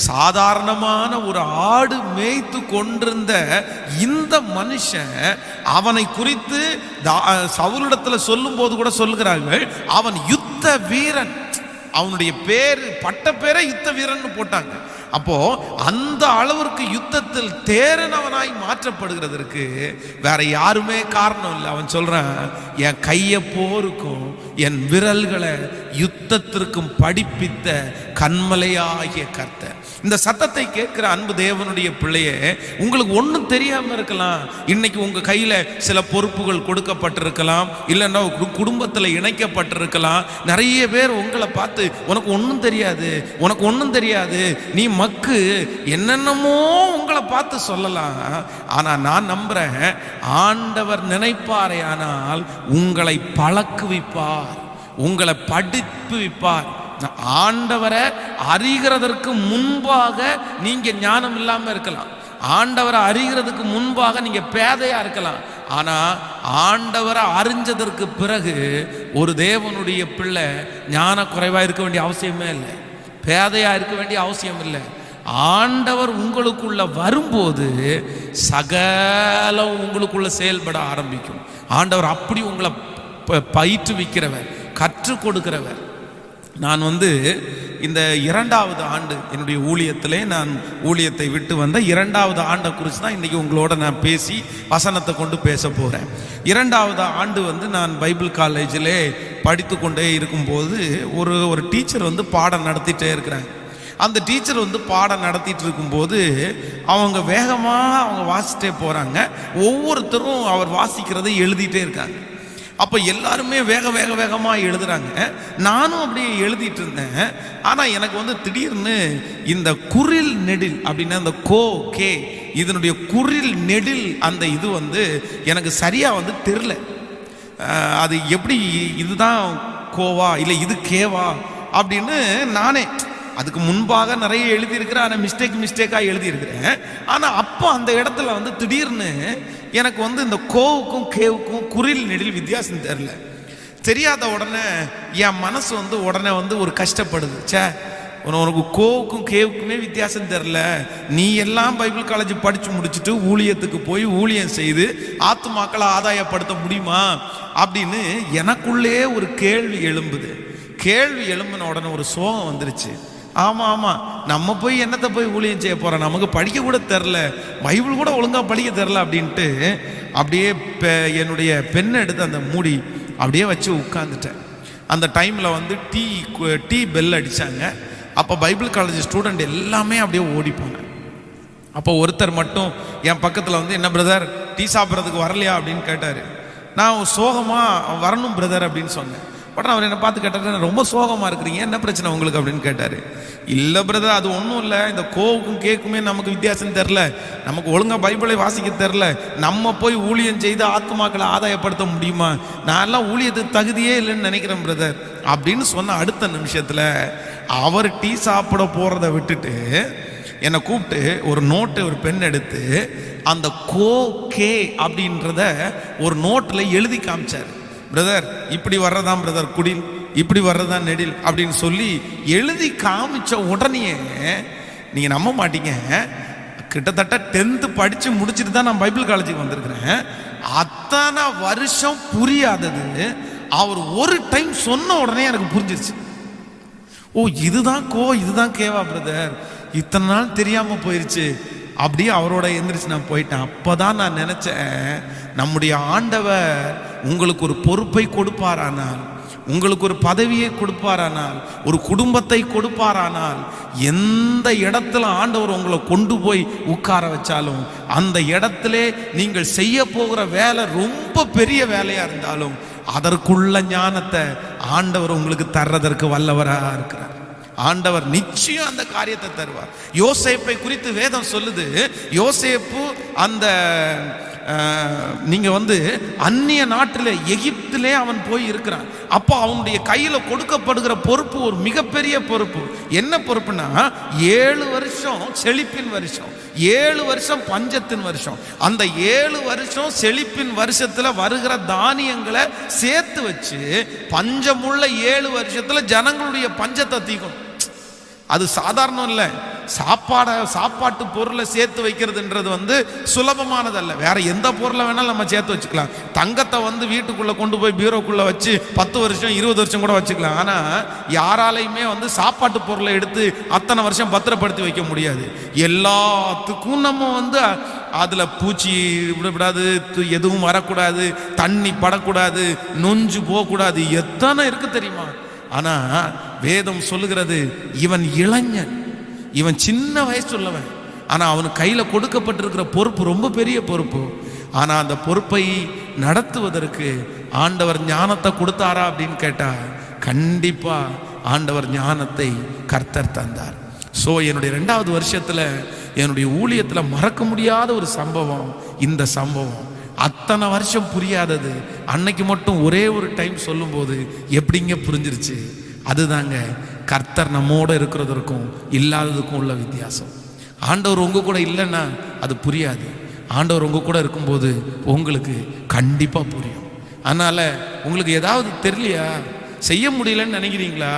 சாதாரணமான ஒரு ஆடு மேய்த்து கொண்டிருந்த இந்த மனுஷன் அவனை குறித்து சவுலிடத்துல சொல்லும் போது கூட சொல்லுகிறார்கள், அவன் யுத்த வீரன். அவனுடைய பேர் பட்ட பேரை யுத்த வீரன் போட்டாங்க. அப்போ அந்த அளவிற்கு யுத்தத்தில் தேரனவனாய் மாற்றப்படுகிறதற்கு வேற யாருமே காரணம் இல்லை. அவன் சொல்றான், என் கையை போருக்கும் என் விரல்களை யுத்தத்திற்கும் படிப்பித்த கண்மலையாகிய கர்த்தர். இந்த சத்தத்தை கேட்கிற அன்பு தேவனுடைய பிள்ளையே, உங்களுக்கு ஒன்றும் தெரியாம இருக்கலாம். இன்னைக்கு உங்க கையில சில பொறுப்புகள் கொடுக்கப்பட்டிருக்கலாம், இல்லைன்னா குடும்பத்தில் இணைக்கப்பட்டிருக்கலாம். நிறைய பேர் உங்களை பார்த்து உனக்கு ஒன்றும் தெரியாது, உனக்கு ஒன்றும் தெரியாது, நீ மக்கு என்னென்னமோ உங்களை பார்த்து சொல்லலாம். ஆனா நான் நம்புறேன், ஆண்டவர் நினைப்பாரே ஆனால் உங்களை பழக்குவிப்பார், உங்களை படிப்புவிப்பார். ஆண்டவரை அறிகிறதற்கு முன்பாக நீங்க ஞானம் இல்லாம இருக்கலாம், ஆண்டவரை அறிகிறதுக்கு முன்பாக நீங்க பேதையா இருக்கலாம். ஆனா ஆண்டவரை அறிஞ்சதற்கு பிறகு ஒரு தேவனுடைய பிள்ளை ஞான குறைவா இருக்க வேண்டிய அவசியமே இல்லை, பேதையா இருக்க வேண்டிய அவசியம் இல்லை. ஆண்டவர் உங்களுக்குள்ள வரும்போது சகலம் உங்களுக்குள்ள செயல்பட ஆரம்பிக்கும். ஆண்டவர் அப்படி உங்களை பயிற்றுவிக்கிறவர், கற்றுக் கொடுக்கிறவர். நான் இந்த 2வது ஆண்டு என்னுடைய ஊழியத்திலே, நான் ஊழியத்தை விட்டு வந்த 2வது ஆண்டை குறித்து தான் இன்றைக்கி உங்களோட நான் பேசி வசனத்தை கொண்டு பேச போகிறேன். 2வது ஆண்டு நான் பைபிள் காலேஜிலே படித்து கொண்டே இருக்கும்போது ஒரு டீச்சர் பாடம் நடத்திட்டே இருக்கிறாங்க. அந்த டீச்சர் பாடம் நடத்திட்டு இருக்கும்போது அவங்க வேகமாக அவங்க வாசிட்டே போகிறாங்க. ஒவ்வொருத்தரும் அவர் வாசிக்கிறதை எழுதிட்டே இருக்காங்க. அப்போ எல்லாருமே வேகமாக எழுதுறாங்க. நானும் அப்படியே எழுதிட்டு இருந்தேன். ஆனால் எனக்கு திடீர்னு இந்த குறில் நெடில் அப்படின்னா இந்த கோ கே இதனுடைய குறில் நெடில் அந்த இது எனக்கு சரியாக தெரில. அது எப்படி இதுதான் கோவா இல்லை இது கேவா அப்படின்னு நானே அதுக்கு முன்பாக நிறைய எழுதியிருக்கிறேன். ஆனால் மிஸ்டேக்காக எழுதியிருக்கிறேன். ஆனால் அப்போ அந்த இடத்துல திடீர்னு எனக்கு இந்த கோவுக்கும் கேவுக்கும் குறில் நெடில் வித்தியாசம் தெரியாத உடனே என் மனசு உடனே ஒரு கஷ்டப்படுது. உனக்கு கோவுக்கும் கேவுக்குமே வித்தியாசம் தெரில, நீ எல்லாம் பைபிள் காலேஜ் படித்து முடிச்சுட்டு ஊழியத்துக்கு போய் ஊழியம் செய்து ஆத்துமாக்களை ஆதாயப்படுத்த முடியுமா அப்படின்னு எனக்குள்ளே ஒரு கேள்வி எழும்புது. கேள்வி எழும்பின உடனே ஒரு சோகம் வந்துருச்சு. ஆமாம், நம்ம போய் என்னத்தை போய் ஊழியம் செய்ய போகிறோம், நமக்கு படிக்க கூட தெரில, பைபிள் கூட ஒழுங்காக படிக்க தெரில அப்படின்ட்டு அப்படியே என்னுடைய பெண்ணை எடுத்து அந்த மூடி அப்படியே வச்சு உட்காந்துட்டேன். அந்த டைமில் டீ பெல் அடித்தாங்க. அப்போ பைபிள் காலேஜ் ஸ்டூடெண்ட் எல்லாமே அப்படியே ஓடிப்பாங்க. அப்போ ஒருத்தர் மட்டும் என் பக்கத்தில் என்ன பிரதர் டீ சாப்பிட்றதுக்கு வரலையா அப்படின்னு கேட்டார். நான் சோகமாக வரணும் பிரதர் அப்படின்னு சொன்னேன். உடனே அவர் என்னை பார்த்து கேட்டார், ரொம்ப சோகமாக இருக்கிறீங்க, என்ன பிரச்சனை உங்களுக்கு அப்படின்னு கேட்டார். இல்லை பிரதர், அது ஒன்றும் இல்லை, இந்த கோவுக்கும் கேக்குமே நமக்கு வித்தியாசம் தெரில, நமக்கு ஒழுங்காக பைபிளை வாசிக்க தெரில, நம்ம போய் ஊழியம் செய்து ஆத்துமாக்களை ஆதாயப்படுத்த முடியுமா, நான் எல்லாம் ஊழியத்துக்கு தகுதியே இல்லைன்னு நினைக்கிறேன் பிரதர் அப்படின்னு சொன்ன அடுத்த நிமிஷத்தில் அவர் டீ சாப்பிட போகிறத விட்டுட்டு என்னை கூப்பிட்டு ஒரு நோட்டு ஒரு பென் எடுத்து அந்த கோ கே அப்படின்றத ஒரு நோட்டில் எழுதி காமிச்சார். பிரதர் இப்படி வர்றதான் பிரதர் குடில், இப்படி வர்றதான் நெடில் அப்படின்னு சொல்லி எழுதி காமிச்ச உடனே நீங்கள் நம்ப மாட்டீங்க, கிட்டத்தட்ட 10th படித்து முடிச்சுட்டு தான் நான் பைபிள் காலேஜுக்கு வந்திருக்கிறேன். அத்தனை வருஷம் புரியாதது அவர் ஒரு டைம் சொன்ன உடனே எனக்கு புரிஞ்சிருச்சு. ஓ இதுதான் கோ இதுதான் கேவா பிரதர், இத்தனை நாள் தெரியாமல் போயிடுச்சு. அப்படியே அவரோட எந்திரிச்சு நான் போயிட்டேன். அப்போதான் நான் நினச்சேன், நம்முடைய ஆண்டவர் உங்களுக்கு ஒரு பொறுப்பை கொடுப்பாரானால், உங்களுக்கு ஒரு பதவியை கொடுப்பாரானால், ஒரு குடும்பத்தை கொடுப்பாரானால், எந்த இடத்துல ஆண்டவர் உங்களை கொண்டு போய் உட்கார வச்சாலும் அந்த இடத்துல நீங்கள் செய்ய போகிற வேலை ரொம்ப பெரிய வேலையாக இருந்தாலும் அதற்குள்ள ஞானத்தை ஆண்டவர் உங்களுக்கு தர்றதற்கு வல்லவராக இருக்கிறார். ஆண்டவர் நிச்சயம் அந்த காரியத்தை தருவார். யோசேப்பை குறித்து வேதம் சொல்லுது, யோசேப்பு அந்த நீங்க அந்நிய நாட்டில் எகிப்திலே அவன் போய் இருக்கிறான். அப்போ அவனுடைய கையில கொடுக்கப்படுகிற பொறுப்பு ஒரு மிகப்பெரிய பொறுப்பு. என்ன பொறுப்புனா 7 வருஷம் செழிப்பின் வருஷம், 7 வருஷம் பஞ்சத்தின் வருஷம். அந்த 7 வருஷம் செழிப்பின் வருஷத்துல வருகிற தானியங்களை சேர்த்து வச்சு பஞ்சமுள்ள 7 வருஷத்துல ஜனங்களுடைய பஞ்சத்தை தீக்கணும். அது சாதாரணம் இல்லை. சாப்பாட்டு பொருளை சேர்த்து வைக்கிறதுன்றது வந்து சுலபமானதல்ல. வேற எந்த பொருளை வேணாலும் நம்ம சேர்த்து வச்சுக்கலாம். தங்கத்தை வந்து வீட்டுக்குள்ள கொண்டு போய் பீரோக்குள்ள வச்சு 10 வருஷம் 20 வருஷம் கூட வச்சுக்கலாம். ஆனா யாராலையுமே வந்து சாப்பாட்டு பொருளை எடுத்து அத்தனை வருஷம் பத்திரப்படுத்தி வைக்க முடியாது. எல்லாத்துக்கும் நம்ம வந்து அதுல பூச்சி விடக்கூடாது, எதுவும் வரக்கூடாது, தண்ணி படக்கூடாது, நொஞ்சு போகக்கூடாது, எத்தனை இருக்கு தெரியுமா? ஆனா வேதம் சொல்லுகிறது, இவன் இளைஞன், இவன் சின்ன வயசு உள்ளவன். ஆனா அவனுக்கு கையில கொடுக்கப்பட்டிருக்கிற பொறுப்பு ரொம்ப பெரிய பொறுப்பு. ஆனா அந்த பொறுப்பை நடத்துவதற்கு ஆண்டவர் ஞானத்தை கொடுத்தாரா அப்படின்னு கேட்டா கண்டிப்பா ஆண்டவர் ஞானத்தை கர்த்தர் தந்தார். ஸோ என்னுடைய 2வது வருஷத்துல என்னுடைய ஊழியத்துல மறக்க முடியாத ஒரு சம்பவம் இந்த சம்பவம். அத்தனை வருஷம் புரியாதது அன்னைக்கு மட்டும் ஒரே ஒரு டைம் சொல்லும்போது எப்படிங்க புரிஞ்சிருச்சு. அதுதாங்க கர்த்தர் நம்மோட இருக்கிறதற்கும் இல்லாததுக்கும் உள்ள வித்தியாசம். ஆண்டவர் உங்க கூட இல்லைன்னா அது புரியாது. ஆண்டவர் உங்க கூட இருக்கும்போது உங்களுக்கு கண்டிப்பா புரியும். அதனால உங்களுக்கு ஏதாவது தெரியலையா, செய்ய முடியலன்னு நினைக்கிறீங்களா,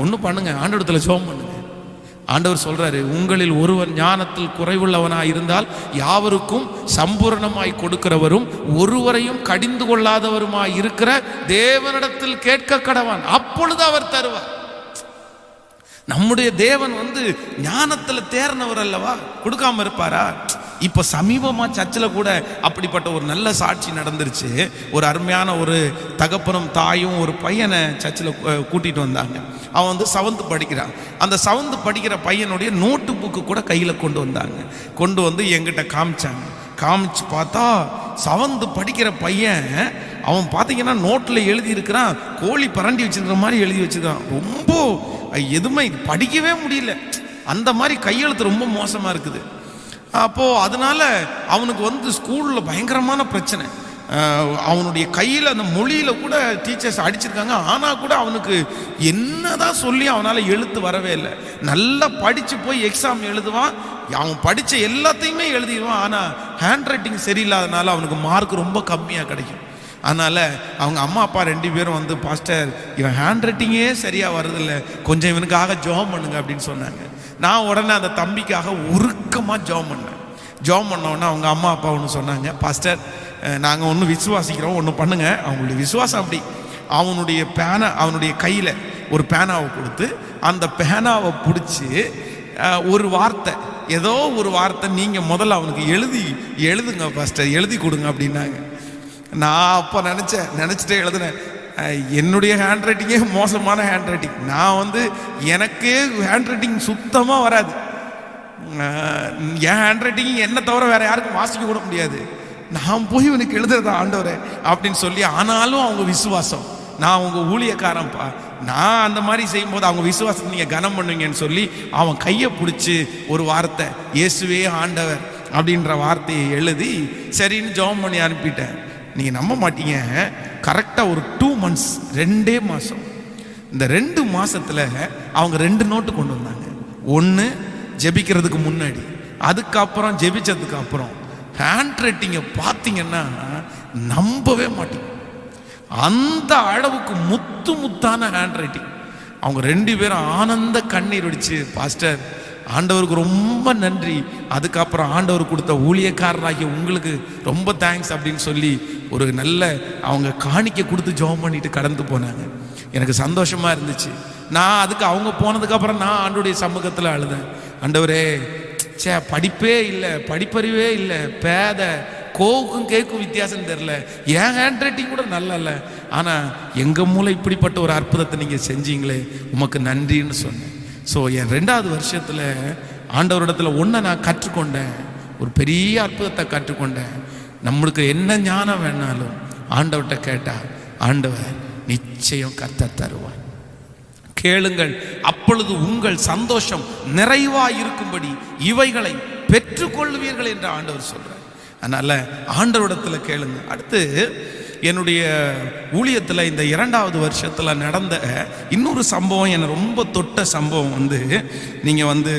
ஒன்றும் பண்ணுங்க, ஆண்டவரத்தில் ஜெபம் பண்ணுங்க. ஆண்டவர் சொல்றாரு, உங்களில் ஒருவன் ஞானத்தில் குறைவுள்ளவனாய் இருந்தால் யாவருக்கும் சம்பூர்ணமாய் கொடுக்கிறவரும் ஒருவரையும் கடிந்து கொள்ளாதவருமாய் இருக்கிற தேவனிடத்தில் கேட்க கடவான், அப்பொழுது அவர் தருவார். நம்முடைய தேவன் வந்து ஞானத்துல தேர்னவர் அல்லவா, கொடுக்காம இருப்பாரா? இப்ப சமீபமா சர்ச்சில் கூட அப்படிப்பட்ட ஒரு நல்ல சாட்சி நடந்துருச்சு. ஒரு அருமையான ஒரு தகப்பனும் தாயும் ஒரு பையனை சர்ச்சில் கூட்டிட்டு வந்தாங்க. அவன் வந்து 7th படிக்கிறான். அந்த 7th படிக்கிற பையனுடைய நோட்டு புக்கு கூட கையில கொண்டு வந்தாங்க. கொண்டு வந்து என்கிட்ட காமிச்சாங்க. காமிச்சு பார்த்தா 7th படிக்கிற பையன், அவன் பார்த்தீங்கன்னா நோட்டில் எழுதி இருக்கிறான், கோழி பரண்டி வச்சிருக்கிற மாதிரி எழுதி வச்சிருக்கான். ரொம்ப எதுவுமே படிக்கவே முடியல, அந்த மாதிரி கையெழுத்து ரொம்ப மோசமா இருக்குது. அப்போ அதனால அவனுக்கு வந்து ஸ்கூல்ல பயங்கரமான பிரச்சனை. அவனுடைய கையில் அந்த மொழியில கூட டீச்சர்ஸ் அடிச்சிருக்காங்க. ஆனா கூட அவனுக்கு என்னதான் சொல்லி அவனால எழுத்து வரவே இல்லை. நல்லா படிச்சு போய் எக்ஸாம் எழுதுவான், அவன் படிச்ச எல்லாத்தையுமே எழுதிடுவான். ஆனா ஹேண்ட் ரைட்டிங் சரியில்லாதனால அவனுக்கு மார்க் ரொம்ப கம்மியா கிடைக்கும். அதனால அவங்க அம்மா அப்பா 2 பேரும் வந்து, பாஸ்டர் இவன் ஹேண்ட் ரைட்டிங்கே சரியா வருதில்லை, கொஞ்சம் இவனுக்காக ஜெபம் பண்ணுங்க அப்படின்னு சொன்னாங்க. நான் உடனே அந்த தம்பிக்காக உருக்கமா ஜெபம் பண்ணேன். ஜெபம் பண்ணோன்னா அவங்க அம்மா அப்பா ஒன்று சொன்னாங்க, பாஸ்டர் நாங்கள் ஒன்று விசுவாசிக்கிறோம், ஒன்று பண்ணுங்க. அவங்களுடைய விசுவாசம் அப்படி. அவனுடைய கையில் ஒரு பேனாவை கொடுத்து அந்த பேனாவை பிடிச்சி ஒரு வார்த்தை, ஏதோ ஒரு வார்த்தை நீங்கள் முதல்ல அவனுக்கு எழுதுங்க பாஸ்டர், எழுதி கொடுங்க அப்படின்னாங்க. நான் அப்போ நினச்சிட்டே எழுதுனேன். என்னுடைய ஹேண்ட் ரைட்டிங்கே மோசமான ஹேண்ட் ரைட்டிங். நான் வந்து எனக்கே ஹேண்ட் ரைட்டிங் சுத்தமாக வராது. என் ஹேண்ட் ரைட்டிங் என்ன தவிர வேற யாருக்கும் வாசிக்க கூட முடியாது. நான் போய் இவனுக்கு எழுதுறதா ஆண்டவரே அப்படின்னு சொல்லி, ஆனாலும் அவங்க விசுவாசம், நான் உங்க ஊழியக்காரன்ப்பா, நான் அந்த மாதிரி செய்யும்போது அவங்க விசுவாசத்தை நீங்க கனம் பண்ணுவீங்கன்னு சொல்லி அவன் கையை பிடிச்சி ஒரு வார்த்தை, இயேசுவே ஆண்டவர் அப்படின்ற வார்த்தையை எழுதி சரின்னு ஜெபம் பண்ணி அனுப்பிட்டேன். நீங்க நம்ப மாட்டீங்க, கரெக்டா ஒரு 2 months 2 மாசம், இந்த 2 மாசத்துல அவங்க 2 நோட்டு கொண்டு வந்தாங்க. ஒன்று ஜெபிக்கிறதுக்கு முன்னாடி, அதுக்கப்புறம் ஜெபிச்சதுக்கு அப்புறம். ஹேண்ட் ரைட்டிங்கை பார்த்தீங்கன்னா நம்பவே மாட்டீங்க, அந்த அளவுக்கு முத்து முத்தான ஹேண்ட் ரைட்டிங். அவங்க 2 பேரும் ஆனந்த கண்ணீர் வடிச்சு, பாஸ்டர் ஆண்டவருக்கு ரொம்ப நன்றி, அதுக்கப்புறம் ஆண்டவர் கொடுத்த ஊழியக்காரராகிய உங்களுக்கு ரொம்ப தேங்க்ஸ் அப்படின்னு சொல்லி ஒரு நல்ல அவங்க காணிக்கை கொடுத்து ஜெபம் பண்ணிட்டு கடந்து போனாங்க. எனக்கு சந்தோஷமா இருந்துச்சு. நான் அதுக்கு அவங்க போனதுக்கப்புறம் நான் ஆண்டவருடைய சமூகத்தில் அழுதேன், ஆண்டவரே படிப்பே இல்லை, படிப்பறிவே இல்லை, பேத கோவுக்கும் கேக்கும் வித்தியாசம் தெரியல, என் ஹேண்ட் ரைட்டிங் கூட நல்லா இல்லை, ஆனால் எங்கள் மூலம் இப்படிப்பட்ட ஒரு அற்புதத்தை நீங்கள் செஞ்சீங்களே, உமக்கு நன்றின்னு சொன்னேன். ஸோ என் 2வது வருஷத்தில் ஆண்டவரிடத்தில் ஒன்றை நான் கற்றுக்கொண்டேன், ஒரு பெரிய அற்புதத்தை கற்றுக்கொண்டேன். நம்மளுக்கு என்ன ஞானம் வேணாலும் ஆண்டவர்கிட்ட கேட்டால் ஆண்டவர் நிச்சயம் கர்த்தர் தருவார். கேளுங்கள், அப்பொழுது உங்கள் சந்தோஷம் நிறைவாக இருக்கும்படி இவைகளை பெற்றுக்கொள்வீர்கள் என்று ஆண்டவர் சொல்றார். அதனால ஆண்டவரிடத்தில் கேளுங்க. அடுத்து என்னுடைய ஊழியத்தில் இந்த 2வது வருஷத்தில் நடந்த இன்னொரு சம்பவம், என்னை ரொம்ப தொட்ட சம்பவம் வந்து, நீங்கள் வந்து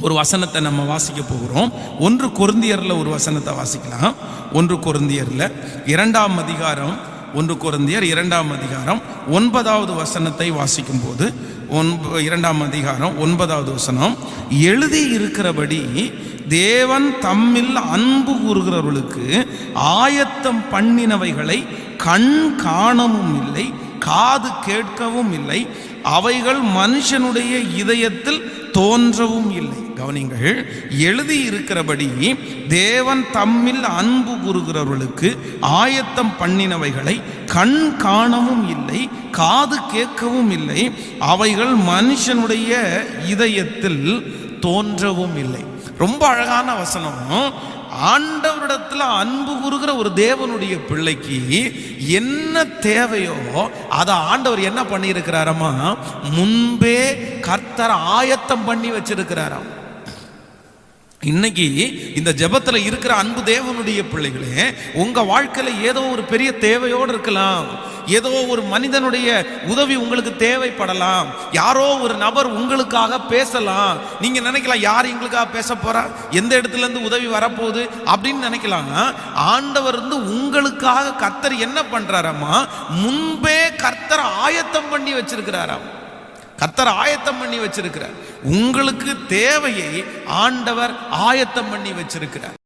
ஒரு வசனத்தை நம்ம வாசிக்க போகிறோம். 1 கொரிந்தியரில் ஒரு வசனத்தை வாசிக்கலாம். 1 கொரிந்தியரில் 2ஆம் அதிகாரம், 1 கொரிந்தியர் 2ஆம் அதிகாரம் 9வது வசனத்தை வாசிக்கும் போது, 2ஆம் அதிகாரம் 9வது வசனம், எழுதி இருக்கிறபடி தேவன் தம்மில் அன்பு கூறுகிறவர்களுக்கு ஆயத்தம் பண்ணினவைகளை கண் காணவும் இல்லை, காது கேட்கவும் இல்லை, அவைகள் மனுஷனுடைய இதயத்தில் தோன்றவும் இல்லை. கவனிங்கள், எழுதி இருக்கிறபடி தேவன் தம்மில் அன்பு கூறுகிறவர்களுக்கு ஆயத்தம் பண்ணினவைகளை கண் காணவும் இல்லை, காது கேட்கவும் இல்லை, அவைகள் மனுஷனுடைய இதயத்தில் தோன்றவும் இல்லை. ரொம்ப அழகான வசனம். ஆண்டவரிடத்துல அன்பு கூறுகிற ஒரு தேவனுடைய பிள்ளைக்கு என்ன தேவையோ அதை ஆண்டவர் என்ன பண்ணி இருக்கிறாராமா, முன்பே கர்த்தர் ஆயத்தம் பண்ணி வச்சிருக்கிறாராம். இன்னைக்கு இந்த ஜெபத்துல இருக்கிற அன்பு தேவனுடைய பிள்ளைகளே, உங்க வாழ்க்கையில ஏதோ ஒரு பெரிய தேவையோடு இருக்கலாம், ஏதோ ஒரு மனிதனுடைய உதவி உங்களுக்கு தேவைப்படலாம், யாரோ ஒரு நபர் உங்களுக்காக பேசலாம். நீங்க நினைக்கலாம், யார் எங்களுக்காக பேச போறா, எந்த இடத்துல இருந்து உதவி வரப்போகுது அப்படின்னு நினைக்கலாம். ஆண்டவர் உங்களுக்காக கர்த்தர் என்ன பண்றாராமா, முன்பே கர்த்தர் ஆயத்தம் பண்ணி வச்சிருக்கிறாராம். கர்த்தர் ஆயத்தம் பண்ணி வச்சிருக்கிறார். உங்களுக்கு தேவையை ஆண்டவர் ஆயத்தம் பண்ணி வச்சிருக்கிறார்.